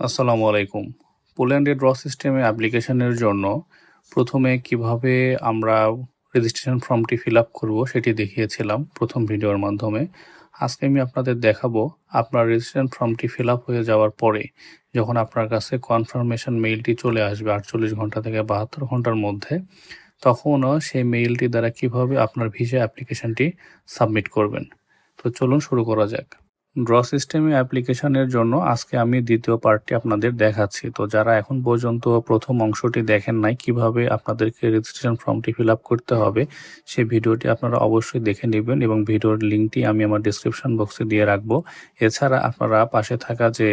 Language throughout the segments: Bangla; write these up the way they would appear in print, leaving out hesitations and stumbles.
আসসালামু আলাইকুম। পোল্যান্ডে ড্র সিস্টেমে অ্যাপ্লিকেশনের জন্য প্রথমে কিভাবে আমরা রেজিস্ট্রেশন ফর্মটি ফিল আপ করবো সেটি দেখিয়েছিলাম প্রথম ভিডিওর মাধ্যমে। আজকে আমি আপনাদের দেখাবো আপনার রেজিস্ট্রেশন ফর্মটি ফিল আপ হয়ে যাওয়ার পরে যখন আপনার কাছে কনফার্মেশন মেইলটি চলে আসবে 48 ঘন্টা থেকে 72 ঘন্টার মধ্যে, তখনও সেই মেইলটি দ্বারা কিভাবে আপনার ভিসা অ্যাপ্লিকেশনটি সাবমিট করবেন। তো চলুন শুরু করা যাক। ড্র সিস্টেমে অ্যাপ্লিকেশনের জন্য আজকে আমি দ্বিতীয় পার্টটি আপনাদের দেখাচ্ছি। তো যারা এখন পর্যন্ত প্রথম অংশটি দেখেন নাই কিভাবে আপনাদেরকে রেজিস্ট্রেশন ফর্মটি ফিল আপ করতে হবে, সেই ভিডিওটি আপনারা অবশ্যই দেখে নেবেন এবং ভিডিওর লিঙ্কটি আমি আমার ডিসক্রিপশন বক্সে দিয়ে রাখবো। এছাড়া আপনারা পাশে থাকা যে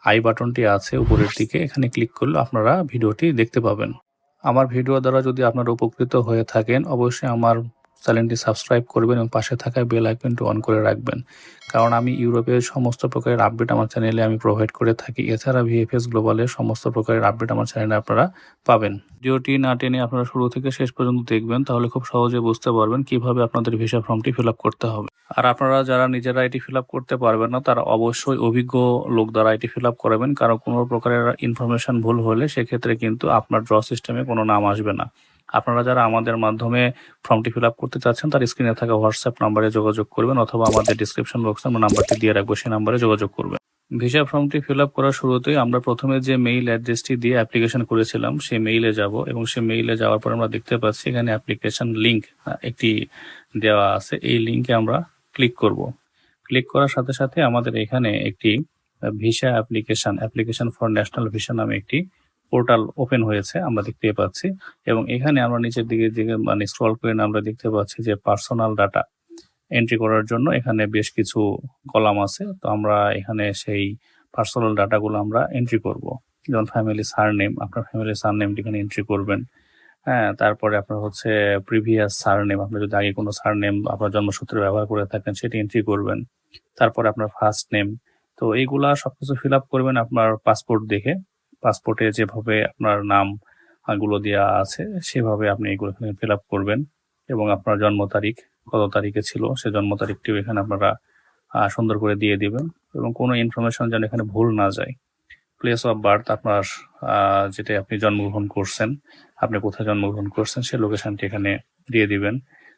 আই বাটনটি আছে উপরের দিকে, এখানে ক্লিক করলে আপনারা ভিডিওটি দেখতে পাবেন। আমার ভিডিও দ্বারা যদি আপনারা উপকৃত হয়ে থাকেন, অবশ্যই আমার চ্যানেলটি সাবস্ক্রাইব করবেন এবং পাশে থাকা বেল আইকনটি অন করে রাখবেন, কারণ আমি ইউরোপের সমস্ত প্রকারের আপডেট আমার চ্যানেলে আমি প্রোভাইড করে থাকি। এছাড়া ভিএফএস গ্লোবালের সমস্ত প্রকারের আপডেট আমার চ্যানেলে আপনারা পাবেন। ভিডিওটি না টেনে আপনারা শুরু থেকে শেষ পর্যন্ত দেখবেন, তাহলে খুব সহজে বুঝতে পারবেন কিভাবে আপনাদের ভিসা ফর্মটি ফিল আপ করতে হবে। আর আপনারা যারা নিজেরা এটি ফিল আপ করতে পারবেন না, তারা অবশ্যই অভিজ্ঞ লোক দ্বারা এটি ফিল আপ করাবেন, কারণ কোনো প্রকারের ইনফরমেশন ভুল হলে সেক্ষেত্রে কিন্তু আপনার ড্র সিস্টেমে কোনো নাম আসবে না। আপনারা যারা আমাদের মাধ্যমে ফর্মটি ফিল আপ করতে চাচ্ছেন, তার স্ক্রিনে থাকা হোয়াটসঅ্যাপ নাম্বারে যোগাযোগ করবেন, অথবা আমাদের ডিসক্রিপশন বক্সে আমরা নাম্বারটি দিয়ে রাখবো, সেই নাম্বারে যোগাযোগ করবেন। ভিসা ফর্মটি ফিল আপ করার শুরুতেই আমরা প্রথমে যে মেইল অ্যাড্রেসটি দিয়ে অ্যাপ্লিকেশন করেছিলাম সেই মেইলে যাব, এবং সেই মেইলে যাওয়ার পর আমরা দেখতে পাচ্ছি এখানে অ্যাপ্লিকেশন লিঙ্ক একটি দেওয়া আছে। এই লিঙ্কে আমরা ক্লিক করব। ক্লিক করার সাথে সাথে আমাদের এখানে একটি visa application for national visa নামে একটি পোর্টাল ওপেন হয়েছে আমরা দেখতে পাচ্ছি, এবং এখানে আমরা নিচের দিকে স্ক্রল করে আমরা দেখতে পাচ্ছি যে পার্সোনাল ডাটা এন্ট্রি করার জন্য এখানে বেশ কিছু কলাম আছে। তো আমরা এখানে সেই পার্সোনাল ডাটাগুলো আমরা এন্ট্রি করব। যেমন ফ্যামিলি সারনেম, আপনার ফ্যামিলি সারনেমটি এখানে এন্ট্রি করবেন। হ্যাঁ, তারপরে আপনার হচ্ছে প্রিভিয়াস সারনেম, আপনি যদি আগে কোনো সারনেম আপনার জন্মসূত্রে ব্যবহার করে থাকেন সেটি এন্ট্রি করবেন। তারপরে আপনার ফার্স্ট নেম। তো এইগুলা সবকিছু ফিল আপ করবেন আপনার পাসপোর্ট দেখে। পাসপোর্টে যেভাবে আপনার নাম গুলো দেওয়া আছে সেভাবে আপনি এগুলো এখানে ফিল আপ করবেন, এবং আপনার জন্ম তারিখ কত তারিখে ছিল সে জন্ম তারিখটিও এখানে আপনারা সুন্দর করে দিয়ে দিবেন, এবং কোনো ইনফরমেশন যেন এখানে ভুল না যায়। প্লেস অফ বার্থ, আপনার যেটা আপনি জন্মগ্রহণ করছেন, আপনি কোথায় জন্মগ্রহণ করছেন সেই লোকেশনটি এখানে দিয়ে দিবেন।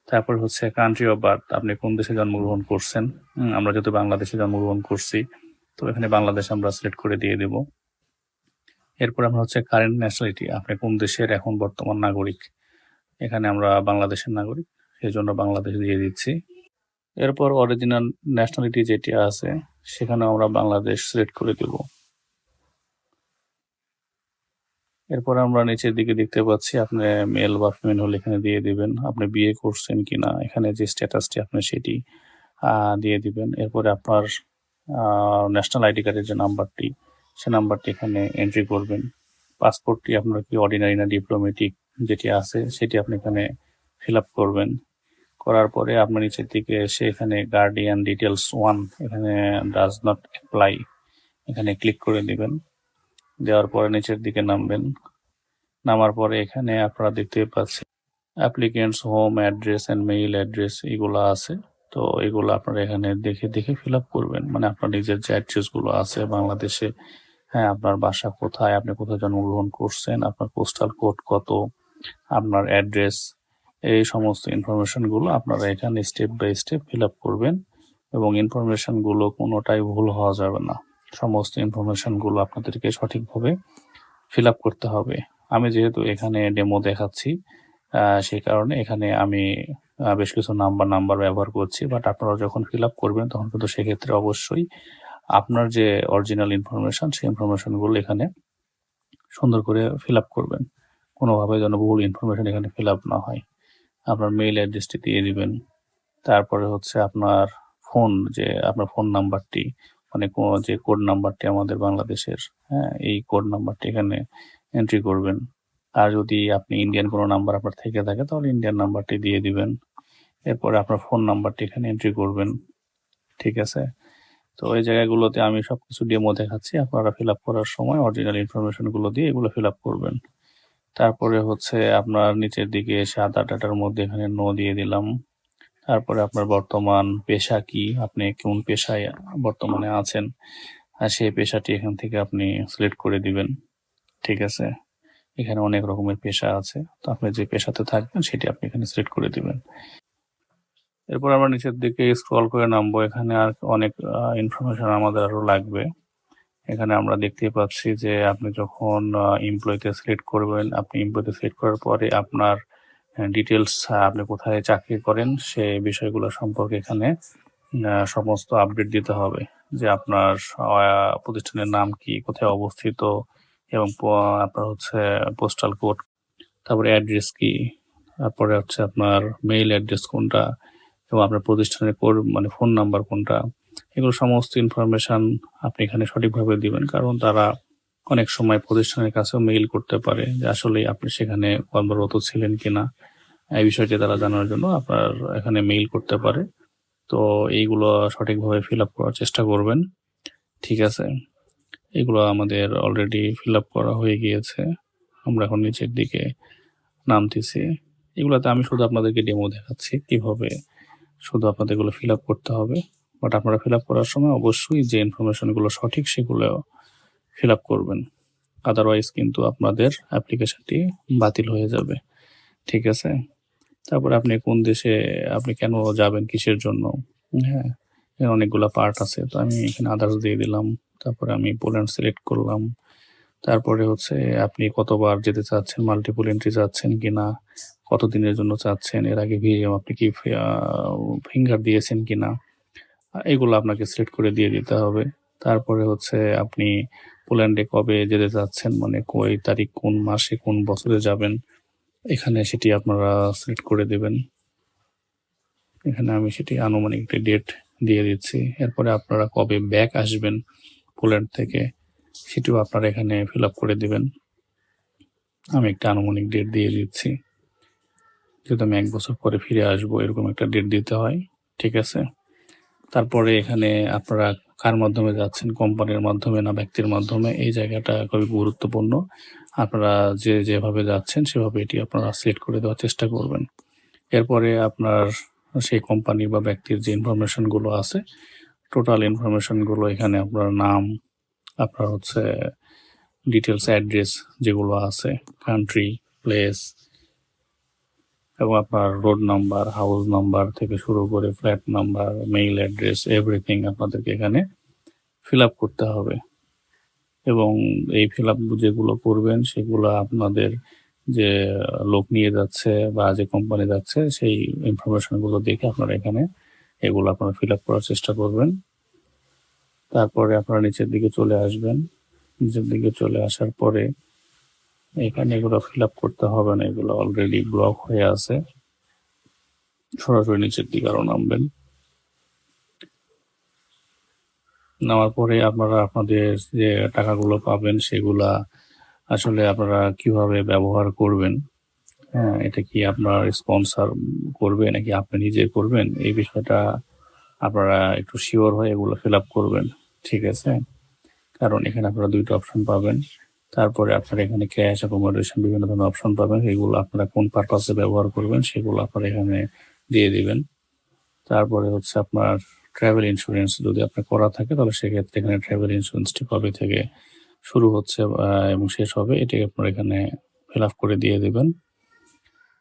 তারপর হচ্ছে কান্ট্রি অফ বার্থ, আপনি কোন দেশে জন্মগ্রহণ করছেন। আমরা যেহেতু বাংলাদেশে জন্মগ্রহণ করছি, তো এখানে বাংলাদেশ আমরা সিলেক্ট করে দিয়ে দেব। এরপর আমরা হচ্ছে কারেন্ট ন্যাশনালিটি, আপনি কোন দেশের এখন বর্তমান নাগরিক। এখানে আমরা বাংলাদেশের নাগরিক, সেই জন্য বাংলাদেশ দিয়ে দিচ্ছি। এরপর অরিজিনাল ন্যাশনালিটি যেটি আছে সেখানে আমরা বাংলাদেশ সিলেক্ট করে দেব। এরপর আমরা নিচের দিকে দেখতে পাচ্ছি আপনি মেল বা ফিমেল হলে এখানে দিয়ে দিবেন, আপনি বিয়ে করছেন কিনা এখানে যে স্ট্যাটাসটি আপনি সেটি দিয়ে দিবেন। এরপরে আপনার ন্যাশনাল আইডি কার্ডের যে নাম্বারটি সে নাম্বারটি এখানে এন্ট্রি করবেন। পাসপোর্টটি আপনার কি অর্ডিনারি না ডিপ্লোমেটিক যেটি আছে সেটি আপনি এখানে ফিল আপ করবেন। করার পরে আপনার নিচের দিকে এসে এখানে গার্ডিয়ান ডিটেলস 1 এখানে ডাজ নট অ্যাপ্লাই, এখানে ক্লিক করে দিবেন। দেওয়ার পরে নিচের দিকে নামবেন। নামার পরে এখানে আপনারা দেখতে পাচ্ছেন applicants home address and mail address এগুলো আছে। তো এগুলো আপনারা এখানে দেখে দেখে ফিল আপ করবেন, মানে আপনার নিজের যে অ্যাড্রেসগুলো আছে বাংলাদেশে, হ্যাঁ, আপনার বাসা কোথায়, আপনি কোথায় জন্মগ্রহণ করছেন, আপনার পোস্টাল কোড কত, আপনার অ্যাড্রেস, এই সমস্ত ইনফরমেশনগুলো আপনারা এখানে step by step fill up করবেন, এবং ইনফরমেশনগুলো কোনোটাই ভুল হওয়া যাবে না। সমস্ত ইনফরমেশনগুলো আপনাদেরকে সঠিকভাবে ফিল আপ করতে হবে। আমি যেহেতু এখানে ডেমো দেখাচ্ছি, সেই কারণে এখানে আমি বেশ কিছু নাম্বার ব্যবহার করছি, বাট আপনারা যখন ফিল আপ করবেন তখন কিন্তু সেক্ষেত্রে অবশ্যই আপনার যে অরিজিনাল ইনফরমেশন সেই ইনফরমেশনগুলো এখানে সুন্দর করে ফিল আপ করবেন, কোনোভাবে যেন ভুল ইনফরমেশন এখানে ফিল আপ না হয়। আপনার মেইল অ্যাড্রেসটি দিয়ে দিবেন। তারপরে হচ্ছে আপনার আপনার ফোন নাম্বারটি, মানে যে কোড নাম্বারটি আমাদের বাংলাদেশের, হ্যাঁ, এই কোড নাম্বারটি এখানে এন্ট্রি করবেন। আর যদি আপনি ইন্ডিয়ান কোনো নাম্বার আপনার থেকে থাকে তাহলে ইন্ডিয়ান নাম্বারটি দিয়ে দিবেন। এরপরে আপনার ফোন নাম্বারটি এখানে এন্ট্রি করবেন। ঠিক আছে, তো এই জায়গাগুলোতে আমি সবকিছু ডেমো দেখাচ্ছি, আপনারা ফিল আপ করার সময় অরিজিনাল ইনফরমেশনগুলো দিয়ে এগুলো ফিল আপ করবেন। তারপরে হচ্ছে আপনার নিচের দিকে এসে আধার ডাটার মধ্যে এখানে নো দিয়ে দিলাম। তারপরে আপনার বর্তমান পেশা কি, আপনি কোন পেশায় বর্তমানে আছেন, আর সেই পেশাটি এখান থেকে আপনি সিলেক্ট করে দিবেন। ঠিক আছে, এখানে অনেক রকমের পেশা আছে, তো আপনি যে পেশাতে থাকবেন সেটি আপনি এখানে সিলেক্ট করে দিবেন। এরপর আমরা নিচের দিকে স্ক্রল করে নামবো। এখানে আর অনেক ইনফরমেশন আমাদের আরো লাগবে। এখানে আমরা দেখতে পাচ্ছি যে আপনি যখন এমপ্লয়িতে সিলেক্ট করবেন, আপনি এমপ্লয়িতে সিলেক্ট করার পরে আপনার ডিটেলস, আপনি কোথায় চাকরি করেন সে বিষয়গুলো সম্পর্কে এখানে সমস্ত আপডেট দিতে হবে, যে আপনার প্রতিষ্ঠানের নাম কি, কোথায় অবস্থিত, এবং আপনার হচ্ছে পোস্টাল কোড, তারপরে অ্যাড্রেস কি, তারপরে হচ্ছে আপনার মেইল অ্যাড্রেস কোনটা, এবং আপনার প্রতিষ্ঠানের মানে ফোন নাম্বার কোনটা। এগুলো সমস্ত ইনফরমেশন আপনি এখানে সঠিকভাবে দিবেন, কারণ তারা অনেক সময় প্রতিষ্ঠানের কাছেও মেইল করতে পারে যে আসলে আপনি সেখানে কর্মরত ছিলেন কিনা। এই বিষয়টি তারা জানার জন্য আপনার এখানে মেইল করতে পারে। তো এইগুলো সঠিকভাবে ফিল আপ করার চেষ্টা করবেন। ঠিক আছে, এগুলো আমাদের অলরেডি ফিল আপ করা হয়ে গিয়েছে। আমরা এখন নিচের দিকে নামতেছি। এগুলোতে আমি শুধু আপনাদেরকে ডেমো দেখাচ্ছি কিভাবে শুধু আপনাদের এগুলো ফিল আপ করতে হবে। বাট আপনারা ফিল আপ করার সময় অবশ্যই যে ইনফরমেশনগুলো সঠিক সেগুলো ফিল আপ করবেন, আদারওয়াইজ কিন্তু আপনাদের অ্যাপ্লিকেশনটি বাতিল হয়ে যাবে। ঠিক আছে, তারপরে আপনি কোন দেশে, আপনি কেন যাবেন, কিসের জন্য, হ্যাঁ, অনেকগুলো পার্ট আছে। তো আমি এখানে আদার্স দিয়ে দিলাম, তারপরে আমি পোল্যান্ড সিলেক্ট করলাম। তারপরে হচ্ছে আপনি কতবার যেতে চাচ্ছেন, মাল্টিপল এন্ট্রি চাচ্ছেন কিনা, কতদিনের জন্য চাচ্ছেন, এর আগে আপনি কি ফিঙ্গার দিয়েছেন কিনা, এগুলো আপনাকে সিলেক্ট করে দিয়ে দিতে হবে। তারপরে হচ্ছে আপনি পোল্যান্ডে কবে যেতে চাচ্ছেন, মানে কয় তারিখ, কোন মাসে, কোন বছরে যাবেন, এখানে সেটি আপনারা সিলেক্ট করে দেবেন। এখানে আমি সেটি আনুমানিক একটি ডেট দিয়ে দিচ্ছি। এরপরে আপনারা কবে ব্যাক আসবেন পোল্যান্ড থেকে সেটিও আপনারা এখানে ফিল আপ করে দিবেন। আমি একটা আনুমানিক ডেট দিয়ে দিচ্ছি, যেহেতু আমি 1 বছর পরে ফিরে আসবো, এরকম একটা ডেট দিতে হয়। ঠিক আছে, তারপরে এখানে আপনারা কার মাধ্যমে যাচ্ছেন, কোম্পানির মাধ্যমে না ব্যক্তির মাধ্যমে, এই জায়গাটা খুবই গুরুত্বপূর্ণ। আপনারা যেভাবে যাচ্ছেন সেভাবে এটি আপনারা সিলেক্ট করে দেওয়ার চেষ্টা করবেন। এরপরে আপনার সেই কোম্পানি বা ব্যক্তির যে ইনফরমেশনগুলো আছে, টোটাল ইনফরমেশনগুলো এখানে আপনার নাম, আপনার হচ্ছে ডিটেলস, অ্যাড্রেস যেগুলো আছে, কান্ট্রি, প্লেস, এবং আপনার রোড নাম্বার, হাউস নাম্বার থেকে শুরু করে flat number, mail address, everything আপনাদেরকে এখানে ফিল আপ করতে হবে। এবং এই ফিল আপ যেগুলো করবেন সেগুলো আপনাদের যে লোক নিয়ে যাচ্ছে বা যে কোম্পানি যাচ্ছে সেই ইনফরমেশনগুলো দেখে আপনারা এখানে এগুলো আপনারা ফিল আপ করার চেষ্টা করবেন। তারপরে আপনারা নিচের দিকে চলে আসবেন। নিচের দিকে চলে আসার পরে এখানে এগুলো ফিল আপ করতে হবে না, এগুলো অলরেডি ব্লক হয়ে আছে। সরাসরি নিচের দিকে আরো নামবেন। নামার পরে আপনারা আপনাদের যে টাকাগুলো পাবেন সেগুলা আসলে আপনারা কিভাবে ব্যবহার করবেন, হ্যাঁ, এটা কি আপনার স্পন্সর করবে নাকি আপনি নিজে করবেন, এই বিষয়টা আপনারা একটু শিওর হয়ে এগুলো ফিল আপ করবেন। ঠিক আছে, কারণ এখানে আপনারা 2টা অপশন পাবেন। তারপরে আপনারা এখানে ক্যাশ, অ্যাকোমোডেশন, বিভিন্ন ধরনের অপশন পাবেন। এগুলো আপনারা কোন পারপাসে ব্যবহার করবেন সেগুলো আপনারা এখানে দিয়ে দিবেন। তারপরে হচ্ছে আপনার ট্রাভেল ইন্স্যুরেন্স যদি আপনার করা থাকে তাহলে সেক্ষেত্রে এখানে ট্রাভেল ইন্স্যুরেন্সটি কবে থেকে শুরু হচ্ছে এবং শেষ হবে এটি আপনারা এখানে ফিল আপ করে দিয়ে দেবেন।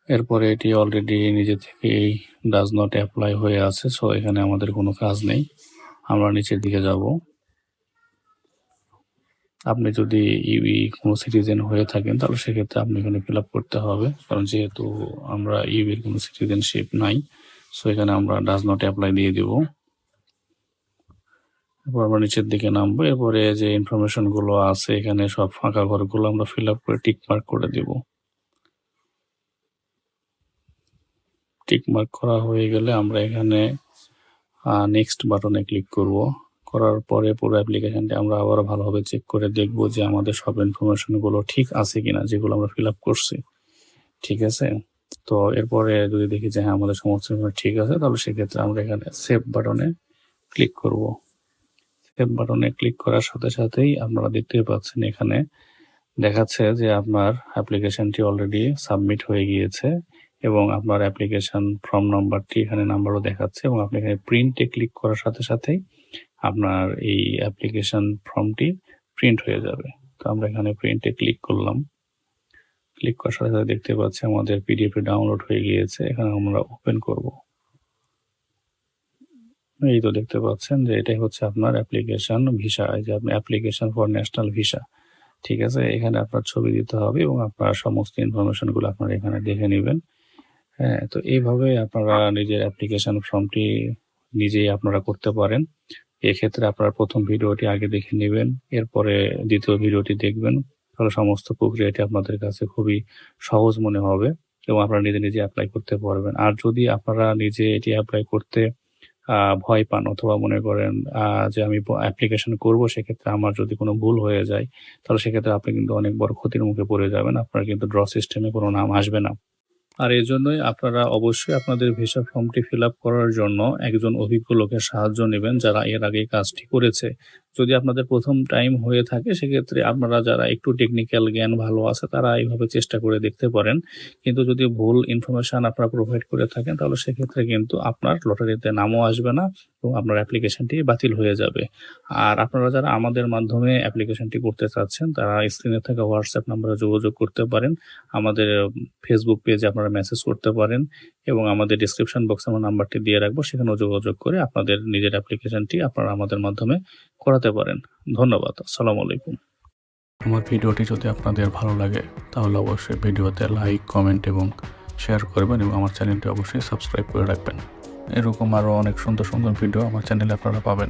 এরপরে এটি অলরেডি নিজে থেকেই ডাজ নট অ্যাপ্লাই হয়ে আছে, সো এখানে আমাদের কোনো কাজ নেই। আমরা নিচের দিকে যাব। আপনি যদি ইউই কোনো সিটিজেন হয়ে থাকেন তাহলে সেক্ষেত্রে আপনি এখানে ফিল আপ করতে হবে, কারণ যেহেতু আমরা ইউইর কোনো সিটিজেনশিপ নাই, সো এখানে আমরা ডাজ নট অ্যাপ্লাই দিয়ে দিব। এরপর আমরা নিচের দিকে নামবো। এরপরে যে ইনফরমেশন গুলো আছে এখানে সব ফাঁকা ঘরগুলো আমরা ফিল আপ করে টিক মার্ক করে দিব। টিক মার্ক করা হয়ে গেলে আমরা এখানে নেক্সট বাটনে ক্লিক করব। করার পরে পুরো অ্যাপ্লিকেশনটি আমরা আবার ভালোভাবে চেক করে দেখব যে আমাদের সব ইনফরমেশন গুলো ঠিক আছে কিনা, যেগুলো আমরা ফিল আপ করছি। ঠিক আছে, তো এরপরে যদি দেখি যে হ্যাঁ আমাদের সমস্ত ঠিক আছে, তাহলে সেক্ষেত্রে আমরা এখানে সেভ বাটনে ক্লিক করব। সেভ বাটনে ক্লিক করার সাথে সাথেই আপনারা দেখতে পাচ্ছেন এখানে দেখাচ্ছে যে আপনার অ্যাপ্লিকেশনটি অলরেডি সাবমিট হয়ে গিয়েছে এবং আপনার অ্যাপ্লিকেশন ফর্ম নাম্বারটি এখানে নাম্বারও দেখাচ্ছে, এবং আপনি এখানে প্রিন্টে ক্লিক করার সাথে সাথেই আপনার এই অ্যাপ্লিকেশন ফর্মটি প্রিন্ট হয়ে যাবে। তো আমরা এখানে প্রিন্টে ক্লিক করলাম। ক্লিক করার সাথে সাথে দেখতে পাচ্ছি আমাদের পিডিএফ ডাউনলোড হয়ে গিয়েছে। এখানে আমরা ওপেন করব। এই তো দেখতে পাচ্ছেন যে এটাই হচ্ছে আপনার অ্যাপ্লিকেশন ভিসা, এই যে আপনি অ্যাপ্লিকেশন ফর ন্যাশনাল ভিসা। ঠিক আছে, এখানে আপনার ছবি দিতে হবে এবং আপনার সমস্ত ইনফরমেশনগুলো আপনারা এখানে দেখে নেবেন। হ্যাঁ, তো এইভাবে আপনারা নিজের অ্যাপ্লিকেশন ফর্মটি নিজেই আপনারা করতে পারেন। এক্ষেত্রে আপনারা প্রথম ভিডিওটি আগে দেখে নেবেন, এরপরে দ্বিতীয় ভিডিওটি দেখবেন। তাহলে সমস্ত প্রক্রিয়াটি আপনাদের কাছে খুবই সহজ মনে হবে এবং আপনারা নিজে নিজে অ্যাপ্লাই করতে পারবেন। আর যদি আপনারা নিজে এটি অ্যাপ্লাই করতে ভয় পান অথবা মনে করেন যে আমি অ্যাপ্লিকেশন করব, সেক্ষেত্রে আমার যদি কোনো ভুল হয়ে যায়, তাহলে সেক্ষেত্রে আপনি কিন্তু অনেক বড় ক্ষতির মুখে পড়ে যাবেন। আপনার কিন্তু ড্র সিস্টেমে কোনো নাম আসবে না। আর এজন্যই আপনারা অবশ্যই আপনাদের ভিসা ফর্মটি ফিল আপ করার জন্য একজন অভিজ্ঞ লোকের সাহায্য নেবেন, যারা এর আগে কাজটি করেছে। যদি আপনাদের প্রথম টাইম হয়ে থাকে, সেক্ষেত্রে আপনারা যারা একটু টেকনিক্যাল জ্ঞান ভালো আছে, তারা এইভাবে চেষ্টা করে দেখতে পারেন। কিন্তু যদি ভুল ইনফরমেশন আপনারা প্রোভাইড করে থাকেন, তাহলে সেক্ষেত্রে কিন্তু আপনার লটারিতে নামও আসবে না এবং আপনার অ্যাপ্লিকেশনটি বাতিল হয়ে যাবে। আর আপনারা যারা আমাদের মাধ্যমে অ্যাপ্লিকেশনটি করতে চাচ্ছেন, তারা স্ক্রিনে থাকা হোয়াটসঅ্যাপ নাম্বারে যোগাযোগ করতে পারেন। আমাদের ফেসবুক পেজে আপনারা মেসেজ করতে পারেন এবং আমাদের ডিসক্রিপশন বক্সে আমরা নাম্বারটি দিয়ে রাখবো, সেখানেও যোগাযোগ করে আপনাদের নিজের অ্যাপ্লিকেশনটি আপনারা আমাদের মাধ্যমে করাতে পারেন। ধন্যবাদ। আসসালামু আলাইকুম। আমার ভিডিওটি যদি আপনাদের ভালো লাগে, তাহলে অবশ্যই ভিডিওতে লাইক, কমেন্ট এবং শেয়ার করবেন এবং আমার চ্যানেলটি অবশ্যই সাবস্ক্রাইব করে রাখবেন। এরকম আরও অনেক সুন্দর সুন্দর ভিডিও আমার চ্যানেলে আপনারা পাবেন।